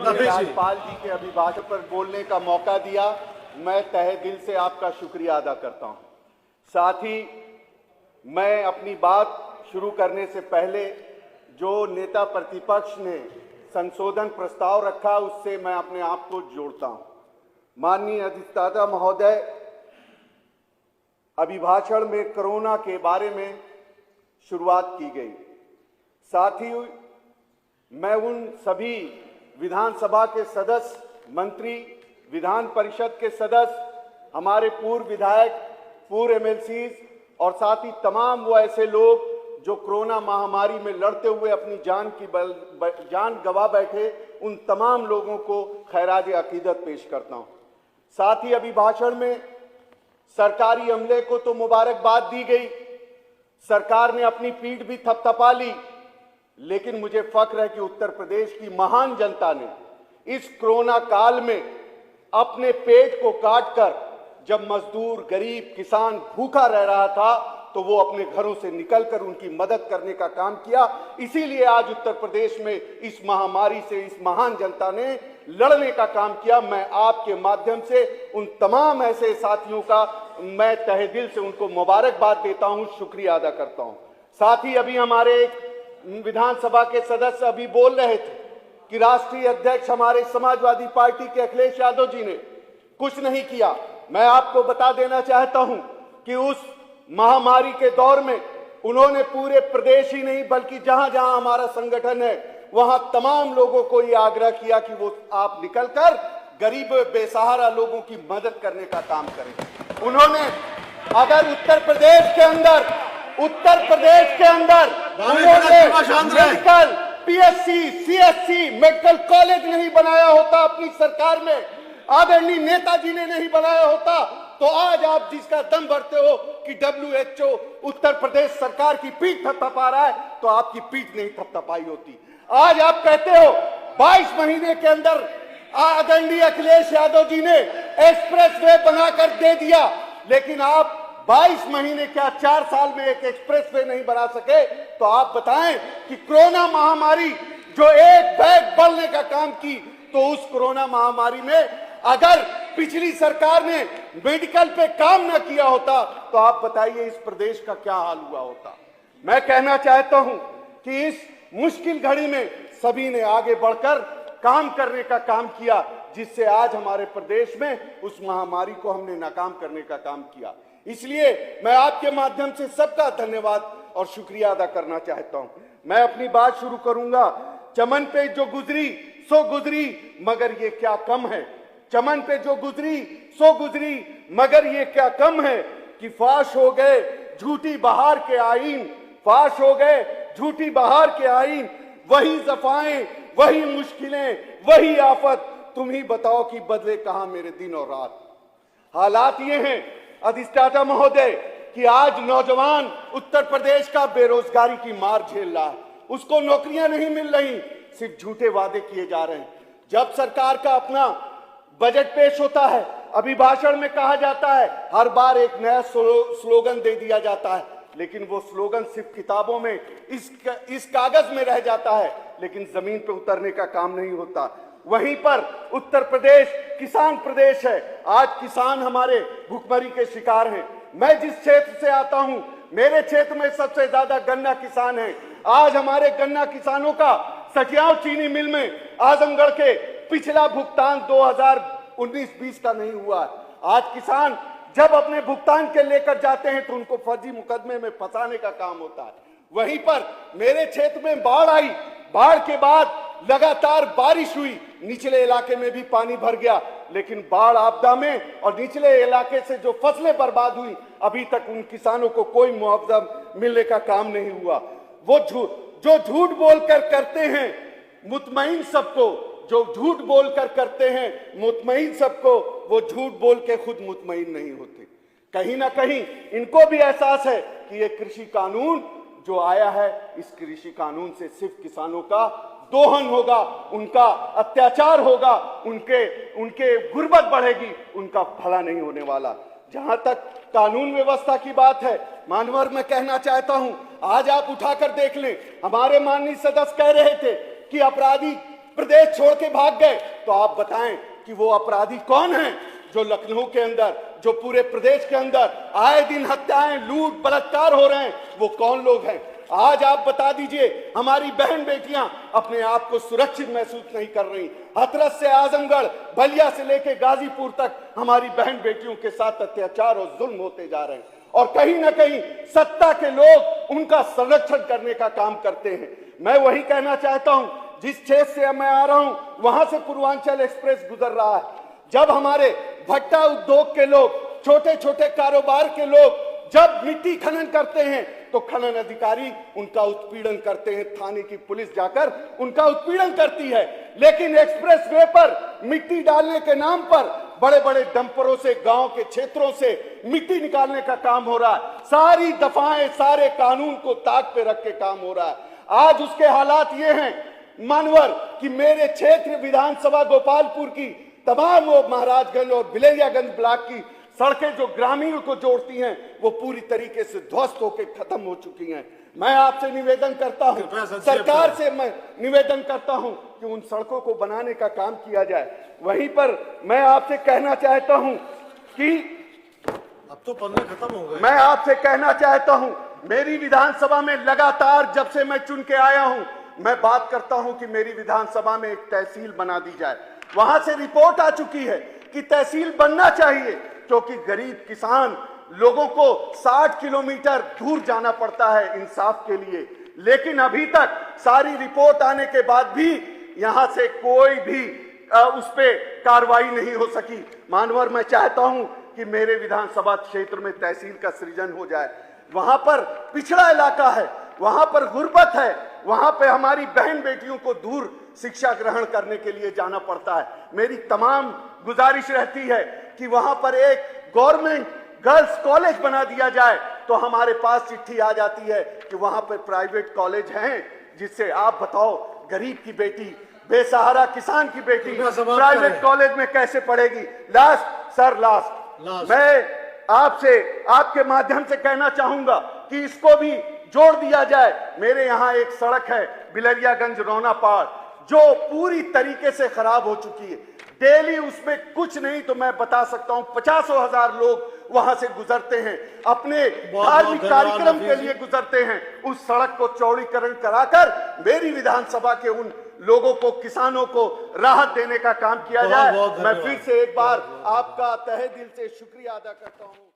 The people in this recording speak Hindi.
मुझे राज्यपाल जी के अभिभाषण पर बोलने का मौका दिया, मैं तहे दिल से आपका शुक्रिया अदा करता हूं। साथ ही मैं अपनी बात शुरू करने से पहले जो नेता प्रतिपक्ष ने संशोधन प्रस्ताव रखा उससे मैं अपने आप को जोड़ता हूं। माननीय अधिष्ठाता महोदय, अभिभाषण में कोरोना के बारे में शुरुआत की गई। साथ ही मैं उन सभी विधानसभा के सदस्य, मंत्री, विधान परिषद के सदस्य, हमारे पूर्व विधायक, पूर्व एमएलसीज और साथ ही तमाम वो ऐसे लोग जो कोरोना महामारी में लड़ते हुए अपनी जान गंवा बैठे, उन तमाम लोगों को खैराज अकीदत पेश करता हूं। साथ ही अभिभाषण में सरकारी अमले को तो मुबारकबाद दी गई, सरकार ने अपनी पीठ भी थपथपा ली, लेकिन मुझे फख्र है कि उत्तर प्रदेश की महान जनता ने इस कोरोना काल में अपने पेट को काटकर, जब मजदूर, गरीब, किसान भूखा रह रहा था, तो वो अपने घरों से निकलकर उनकी मदद करने का काम किया। इसीलिए आज उत्तर प्रदेश में इस महामारी से इस महान जनता ने लड़ने का काम किया। मैं आपके माध्यम से उन तमाम ऐसे साथियों का मैं तहे दिल से उनको मुबारकबाद देता हूं, शुक्रिया अदा करता हूं। साथ ही अभी हमारे एक विधानसभा के सदस्य अभी बोल रहे थे कि राष्ट्रीय अध्यक्ष हमारे समाजवादी पार्टी के अखिलेश यादव जी ने कुछ नहीं किया। मैं आपको बता देना चाहता हूं कि उस महामारी के दौर में उन्होंने पूरे प्रदेश ही नहीं बल्कि जहां जहां हमारा संगठन है वहां तमाम लोगों को यह आग्रह किया कि वो आप निकलकर गरीब बेसहारा लोगों की मदद करने का काम करें। उन्होंने अगर उत्तर प्रदेश के अंदर उन्होंने medical, PSC, CSC, medical college नहीं बनाया होता अपनी सरकार में, आदरणीय नेताजी ने नहीं बनाया होता, तो आज आप जिसका दम भरते हो कि WHO उत्तर प्रदेश सरकार की पीठ थपथपा रहा है, तो आपकी पीठ नहीं थपथपाई होती। आज आप कहते हो 22 महीने के अंदर आदरणीय अखिलेश यादव जी ने एक्सप्रेसवे बनाकर दे दिया, लेकिन आप 22 महीने क्या 4 साल में एक एक्सप्रेसवे नहीं बना सके। तो आप बताएं कि कोरोना महामारी जो एक बैग बढ़ने का काम की, तो उस कोरोना महामारी में अगर पिछली सरकार ने मेडिकल पे काम न किया होता, तो आप बताइए इस प्रदेश का क्या हाल हुआ होता। मैं कहना चाहता हूं कि इस मुश्किल घड़ी में सभी ने आगे बढ़कर काम करने का काम किया, जिससे आज हमारे प्रदेश में उस महामारी को हमने नाकाम करने का काम किया। इसलिए मैं आपके माध्यम से सबका धन्यवाद और शुक्रिया अदा करना चाहता हूं। मैं अपनी बात शुरू करूंगा। चमन पे जो गुजरी सो गुजरी, मगर ये क्या कम है। चमन पे जो गुजरी सो गुजरी, मगर ये क्या कम है कि फाश हो गए झूठी बहार के आईन, फाश हो गए झूठी बहार के आईन। वही जफाएं, वही मुश्किलें, वही आफत, तुम ही बताओ कि बदले कहां मेरे दिन और रात। हालात ये हैं अधिष्ठाता महोदय कि आज नौजवान उत्तर प्रदेश का बेरोजगारी की मार झेल रहा है, उसको नौकरियां नहीं मिल रही, सिर्फ झूठे वादे किए जा रहे हैं। जब सरकार का अपना बजट पेश होता है, अभिभाषण में कहा जाता है, हर बार एक नया स्लोगन दे दिया जाता है, लेकिन वो स्लोगन सिर्फ किताबों में इस कागज में रह जाता है, लेकिन जमीन पे उतरने का काम नहीं होता। वहीं पर उत्तर प्रदेश किसान प्रदेश है। आज किसान हमारे भुखमरी के शिकार हैं। मैं जिस क्षेत्र से आता हूं, मेरे क्षेत्र में सबसे ज्यादा गन्ना किसान हैं। आज हमारे गन्ना किसानों का सटियाव चीनी मिल में आजमगढ़ के पिछला भुगतान 2019-20 का नहीं हुआ। आज किसान जब अपने भुगतान के लेकर जाते हैं तो उनको फर्जी मुकदमे में फंसाने का काम होता है। वहीं पर मेरे क्षेत्र में बाढ़ आई, बाढ़ के बाद लगातार बारिश हुई, निचले इलाके में भी पानी भर गया, लेकिन बाढ़ आपदा में और निचले इलाके से जो फसलें बर्बाद हुई, अभी तक उन किसानों को कोई मुआवजा मिलने का काम नहीं हुआ। वो जो झूठ बोलकर करते हैं मुतमईन सबको, जो झूठ बोलकर करते हैं मुतमईन सबको, वो झूठ बोल के खुद मुतमईन नहीं होते। कहीं ना कहीं इनको भी एहसास है कि ये कृषि कानून जो आया है, इस कृषि कानून से सिर्फ किसानों का दोहन होगा, उनका अत्याचार होगा, उनके गुर्बत बढ़ेगी, उनका भला नहीं होने वाला। जहां तक कानून व्यवस्था की बात है, मानवर मैं कहना चाहता हूं, आज आप उठाकर देख लें, हमारे माननीय सदस्य कह रहे थे कि अपराधी प्रदेश छोड़ के भाग गए, तो आप बताएं कि वो अपराधी कौन है जो लखनऊ के अंदर, जो पूरे प्रदेश के अंदर आए दिन हत्याएं, लूट, बलात्कार हो रहे हैं, वो कौन लोग हैं? आज आप बता दीजिए, हमारी बहन बेटियां अपने आप को सुरक्षित महसूस नहीं कर रही। हाथरस से आजमगढ़, बलिया से लेके गाजीपुर तक हमारी बहन बेटियों के साथ अत्याचार और जुल्म होते जा रहे हैं, और कहीं ना कहीं सत्ता के लोग उनका संरक्षण करने का काम करते हैं। मैं वही कहना चाहता हूं, जिस क्षेत्र से मैं आ रहा हूं वहां से पूर्वांचल एक्सप्रेस गुजर रहा है। जब हमारे भट्टा उद्योग के लोग, छोटे छोटे कारोबार के लोग जब मिट्टी खनन करते हैं तो खनन अधिकारी उनका उत्पीड़न करते हैं, थाने की पुलिस जाकर उनका उत्पीड़न करती है। लेकिन एक्सप्रेस वे पर मिट्टी डालने के नाम पर बड़े बड़े डंपरों से, गांव के क्षेत्रों से मिट्टी निकालने का काम हो रहा है। सारी दफाएं, सारे कानून को ताक पे रख के काम हो रहा है। आज उसके हालात ये हैं मानवर कि मेरे क्षेत्र विधानसभा गोपालपुर की तमाम वो महाराजगंज और बिलरियागंज ब्लॉक की सड़कें जो ग्रामीण को जोड़ती हैं वो पूरी तरीके से ध्वस्त होकर खत्म हो चुकी हैं। मैं आपसे निवेदन करता हूं, सरकार से मैं निवेदन करता हूं कि उन सड़कों को बनाने का काम किया जाए। वहीं पर मैं आपसे कहना चाहता हूं कि अब तो पन्ने खत्म हो गए। मैं आपसे कहना चाहता हूं, मेरी विधानसभा में लगातार जब से मैं चुन के आया हूं, मैं बात करता हूं कि मेरी विधानसभा में एक तहसील बना दी जाए। वहां से रिपोर्ट आ चुकी है कि तहसील बनना चाहिए, क्योंकि गरीब किसान लोगों को 60 किलोमीटर दूर जाना पड़ता है इंसाफ के लिए। लेकिन अभी तक सारी रिपोर्ट आने के बाद भी यहां से कोई भी उस पे कार्रवाई नहीं हो सकी। मानवर, मैं चाहता हूं कि मेरे विधानसभा क्षेत्र में तहसील का सृजन हो जाए। वहां पर पिछड़ा इलाका है, वहां पर गुर्बत है, वहां पे हमारी बहन बेटियों को दूर शिक्षा ग्रहण करने के लिए जाना पड़ता है। मेरी तमाम गुजारिश रहती है कि वहां पर एक गवर्नमेंट गर्ल्स कॉलेज बना दिया जाए। तो हमारे पास चिट्ठी आ जाती है कि वहां पर प्राइवेट कॉलेज हैं, जिससे आप बताओ गरीब की बेटी, बेसहारा किसान की बेटी प्राइवेट कॉलेज में कैसे पढ़ेगी? लास्ट मैं आपसे, आपके माध्यम से कहना चाहूंगा कि इसको भी जोड़ दिया जाए। मेरे यहाँ एक सड़क है बिलरियागंज रोनापाड़, जो पूरी तरीके से खराब हो चुकी है। डेली उसमें कुछ नहीं तो मैं बता सकता हूं 50,000 लोग वहां से गुजरते हैं, अपने धार्मिक कार्यक्रम के लिए गुजरते हैं। उस सड़क को चौड़ीकरण कराकर मेरी विधानसभा के उन लोगों को, किसानों को राहत देने का काम किया जाए। मैं फिर से एक बार आपका तहे दिल से शुक्रिया अदा करता हूं।